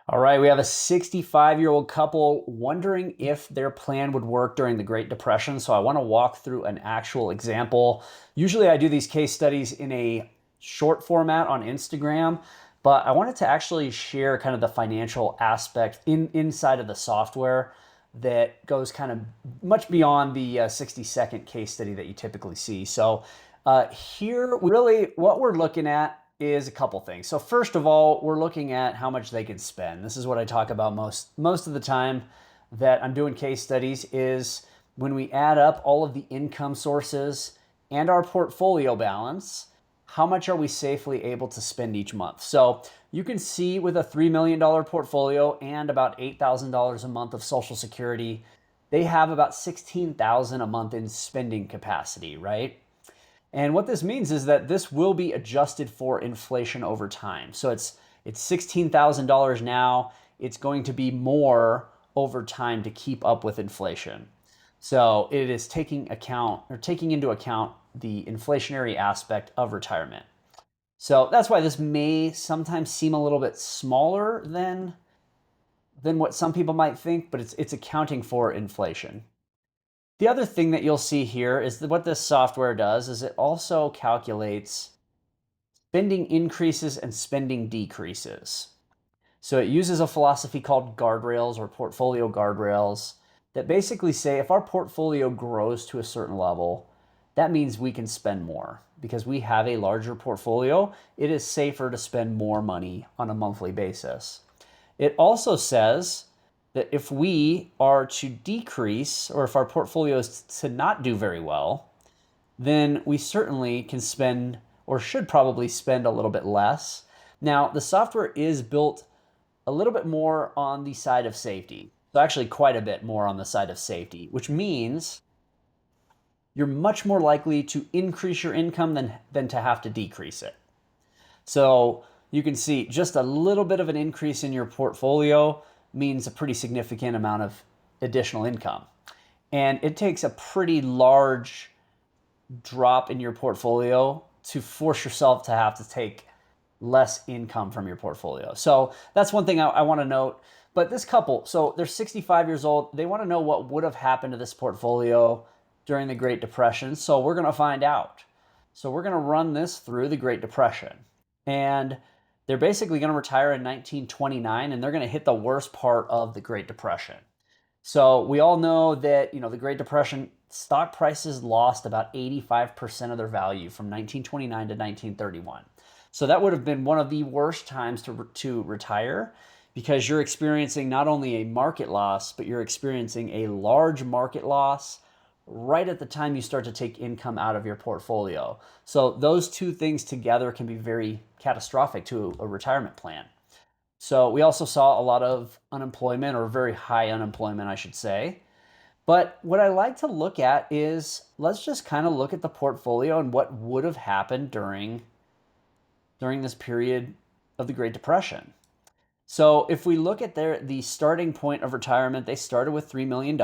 All right, we have a 65-year-old couple wondering if their plan would work during the Great Depression. So I want to walk through an actual example. Usually I do these case studies in a short format on Instagram, but I wanted to actually share kind of the financial aspect inside of the software that goes kind of much beyond the 60-second case study that you typically see. So here, really, what we're looking at is a couple things. So first of all, we're looking at how much they can spend. This is what I talk about most of the time that I'm doing case studies is when we add up all of the income sources and our portfolio balance, how much are we safely able to spend each month? So you can see with a $3 million portfolio and about $8,000 a month of Social Security, they have about 16,000 a month in spending capacity, right? And what this means is that this will be adjusted for inflation over time. So it's $16,000 now. It's going to be more over time to keep up with inflation. So it is taking into account the inflationary aspect of retirement. So that's why this may sometimes seem a little bit smaller than what some people might think, but it's accounting for inflation. The other thing that you'll see here is that what this software does is it also calculates spending increases and spending decreases. So it uses a philosophy called guardrails or portfolio guardrails that basically say if our portfolio grows to a certain level, that means we can spend more. Because we have a larger portfolio, it is safer to spend more money on a monthly basis. It also says that if we are to decrease or if our portfolio is to not do very well, then we certainly can spend or should probably spend a little bit less. Now, the software is built a little bit more on the side of safety. So, actually, quite a bit more on the side of safety, which means you're much more likely to increase your income than to have to decrease it. So, you can see just a little bit of an increase in your portfolio means a pretty significant amount of additional income. And it takes a pretty large drop in your portfolio to force yourself to have to take less income from your portfolio. So that's one thing I want to note. But this couple, so they're 65 years old. They want to know what would have happened to this portfolio during the Great Depression. So we're going to find out. So we're going to run this through the Great Depression. And they're basically going to retire in 1929 and they're going to hit the worst part of the Great Depression. So we all know that, the Great Depression stock prices lost about 85% of their value from 1929 to 1931. So that would have been one of the worst times to retire because you're experiencing not only a market loss, but you're experiencing a large market loss right at the time you start to take income out of your portfolio. So those two things together can be very catastrophic to a retirement plan. So we also saw a lot of unemployment, or very high unemployment, I should say. But what I like to look at is let's just kind of look at the portfolio and what would have happened during this period of the Great Depression. So if we look at the starting point of retirement, they started with $3 million.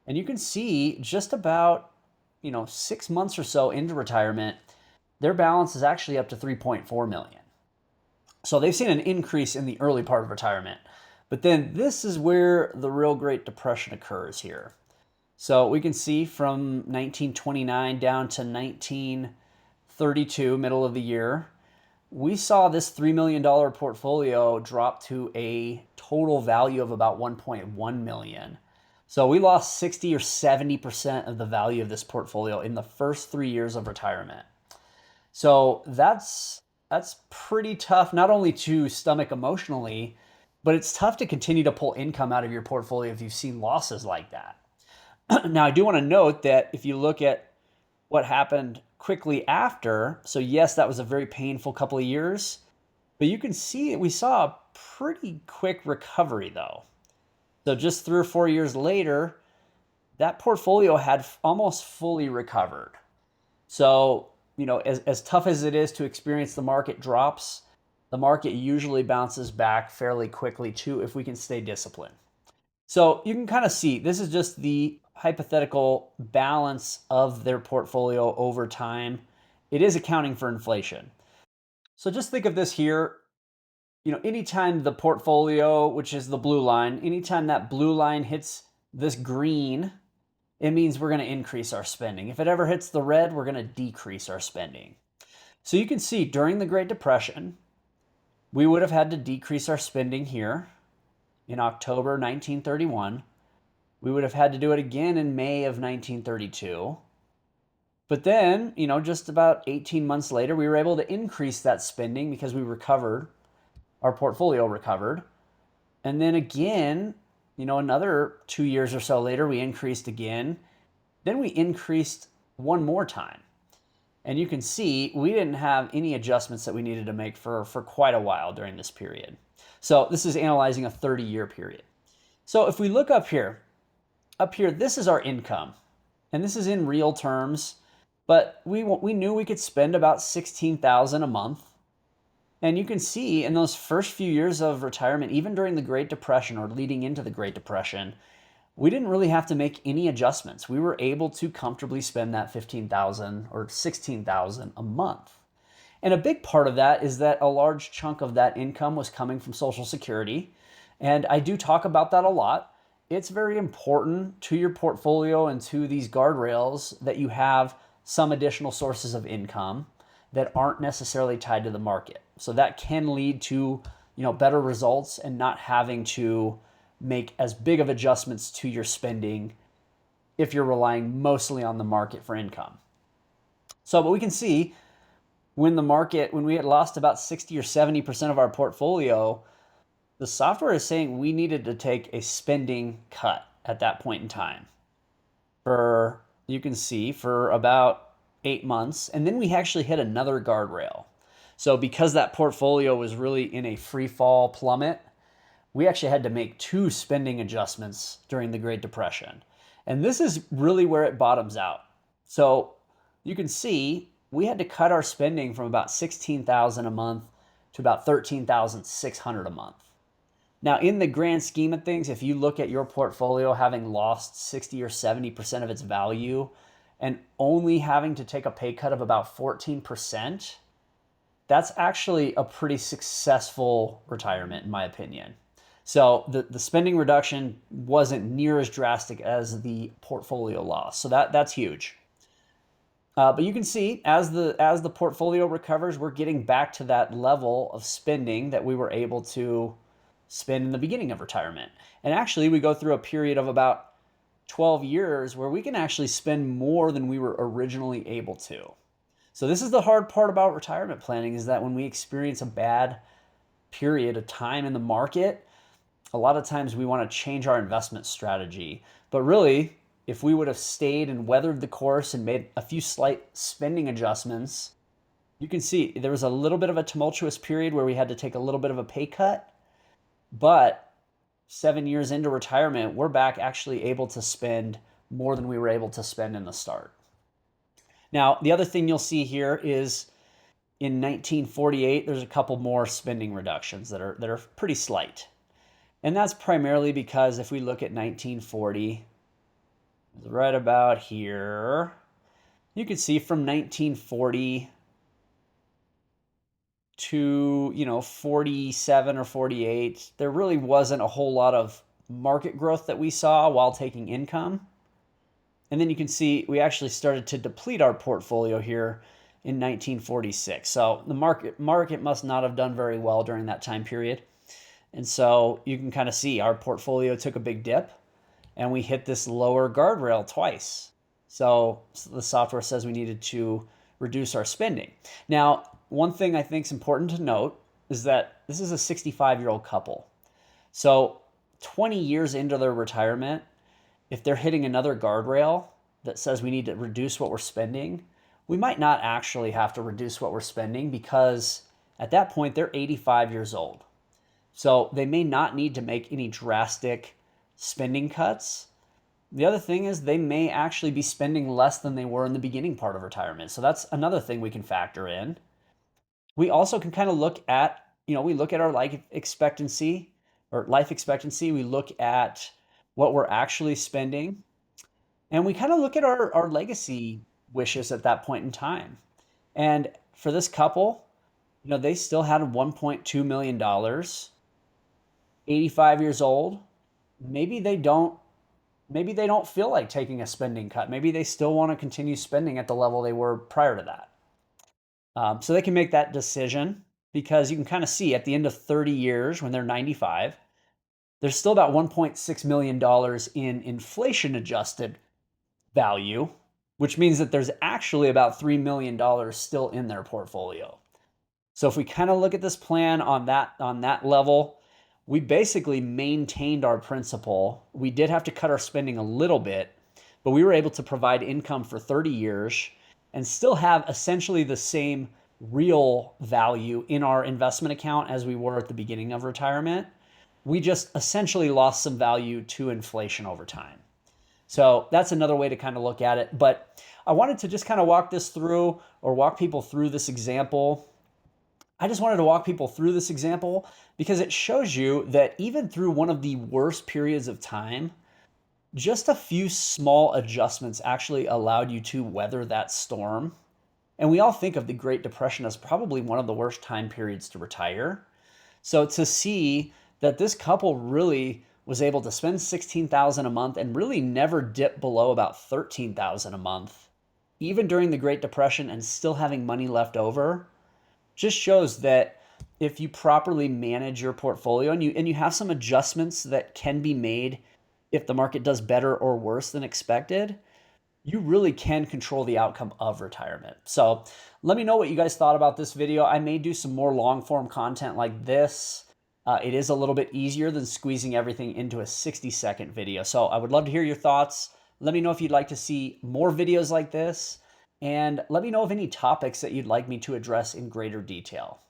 And you can see just about, 6 months or so into retirement, their balance is actually up to 3.4 million. So they've seen an increase in the early part of retirement. But then this is where the real Great Depression occurs here. So we can see from 1929 down to 1932, middle of the year, we saw this $3 million portfolio drop to a total value of about 1.1 million. So we lost 60 or 70% of the value of this portfolio in the first 3 years of retirement. So that's pretty tough, not only to stomach emotionally, but it's tough to continue to pull income out of your portfolio if you've seen losses like that. Now, I do want to note that if you look at what happened quickly after, so yes, that was a very painful couple of years, but you can see we saw a pretty quick recovery though. So just 3 or 4 years later, that portfolio had almost fully recovered. So, as tough as it is to experience the market drops, the market usually bounces back fairly quickly too if we can stay disciplined. So you can kind of see this is just the hypothetical balance of their portfolio over time. It is accounting for inflation. So just think of this here. anytime the portfolio, which is the blue line, anytime that blue line hits this green, it means we're going to increase our spending. If it ever hits the red, we're going to decrease our spending. So you can see during the Great Depression, we would have had to decrease our spending here in October 1931. We would have had to do it again in May of 1932. But then, just about 18 months later, we were able to increase that spending because we recovered, our portfolio recovered. And then again, another 2 years or so later, we increased again. Then we increased one more time. And you can see we didn't have any adjustments that we needed to make for quite a while during this period. So this is analyzing a 30-year period. So if we look up here, this is our income. And this is in real terms, but we knew we could spend about $16,000 a month. And you can see in those first few years of retirement, even during the Great Depression or leading into the Great Depression, we didn't really have to make any adjustments. We were able to comfortably spend that $15,000 or $16,000 a month. And a big part of that is that a large chunk of that income was coming from Social Security. And I do talk about that a lot. It's very important to your portfolio and to these guardrails that you have some additional sources of income that aren't necessarily tied to the market. So that can lead to, better results and not having to make as big of adjustments to your spending if you're relying mostly on the market for income. So, but we can see when we had lost about 60 or 70% of our portfolio, the software is saying we needed to take a spending cut at that point in time you can see, for about 8 months. And then we actually hit another guardrail. So because that portfolio was really in a free fall plummet, we actually had to make 2 spending adjustments during the Great Depression. And this is really where it bottoms out. So you can see we had to cut our spending from about $16,000 a month to about $13,600 a month. Now, in the grand scheme of things, if you look at your portfolio having lost 60 or 70% of its value and only having to take a pay cut of about 14%, that's actually a pretty successful retirement, in my opinion. So the spending reduction wasn't near as drastic as the portfolio loss. So that's huge. But you can see as the portfolio recovers, we're getting back to that level of spending that we were able to spend in the beginning of retirement. And actually, we go through a period of about 12 years where we can actually spend more than we were originally able to. So this is the hard part about retirement planning, is that when we experience a bad period of time in the market, a lot of times we want to change our investment strategy. But really, if we would have stayed and weathered the course and made a few slight spending adjustments, you can see there was a little bit of a tumultuous period where we had to take a little bit of a pay cut. But 7 years into retirement, we're back actually able to spend more than we were able to spend in the start. Now, the other thing you'll see here is in 1948, there's a couple more spending reductions that are pretty slight. And that's primarily because if we look at 1940, right about here, you can see from 1940 to 47 or 48, there really wasn't a whole lot of market growth that we saw while taking income. And then you can see we actually started to deplete our portfolio here in 1946. So the market must not have done very well during that time period. And so you can kind of see our portfolio took a big dip and we hit this lower guardrail twice. So the software says we needed to reduce our spending. Now, one thing I think is important to note is that this is a 65-year-old couple. So 20 years into their retirement, if they're hitting another guardrail that says we need to reduce what we're spending, we might not actually have to reduce what we're spending because at that point they're 85 years old. So they may not need to make any drastic spending cuts. The other thing is they may actually be spending less than they were in the beginning part of retirement. So that's another thing we can factor in. We also can kind of look at, we look at our life expectancy. We look at what we're actually spending. And we kind of look at our legacy wishes at that point in time. And for this couple, They still had $1.2 million, 85 years old. Maybe they don't maybe they don't feel like taking a spending cut. Maybe they still want to continue spending at the level they were prior to that. So they can make that decision because you can kind of see at the end of 30 years when they're 95, there's still about $1.6 million in inflation adjusted value, which means that there's actually about $3 million still in their portfolio. So if we kind of look at this plan on that level, we basically maintained our principal. We did have to cut our spending a little bit, but we were able to provide income for 30 years and still have essentially the same real value in our investment account as we were at the beginning of retirement. We just essentially lost some value to inflation over time. So that's another way to kind of look at it. But I wanted to just kind of walk this through or walk people through this example. I just wanted to walk people through this example because it shows you that even through one of the worst periods of time, just a few small adjustments actually allowed you to weather that storm. And we all think of the Great Depression as probably one of the worst time periods to retire. So to see that this couple really was able to spend 16,000 a month and really never dip below about 13,000 a month, even during the Great Depression and still having money left over, just shows that if you properly manage your portfolio and you have some adjustments that can be made if the market does better or worse than expected, you really can control the outcome of retirement. So let me know what you guys thought about this video. I may do some more long form content like this. It is a little bit easier than squeezing everything into a 60-second video. So I would love to hear your thoughts. Let me know if you'd like to see more videos like this, and let me know of any topics that you'd like me to address in greater detail.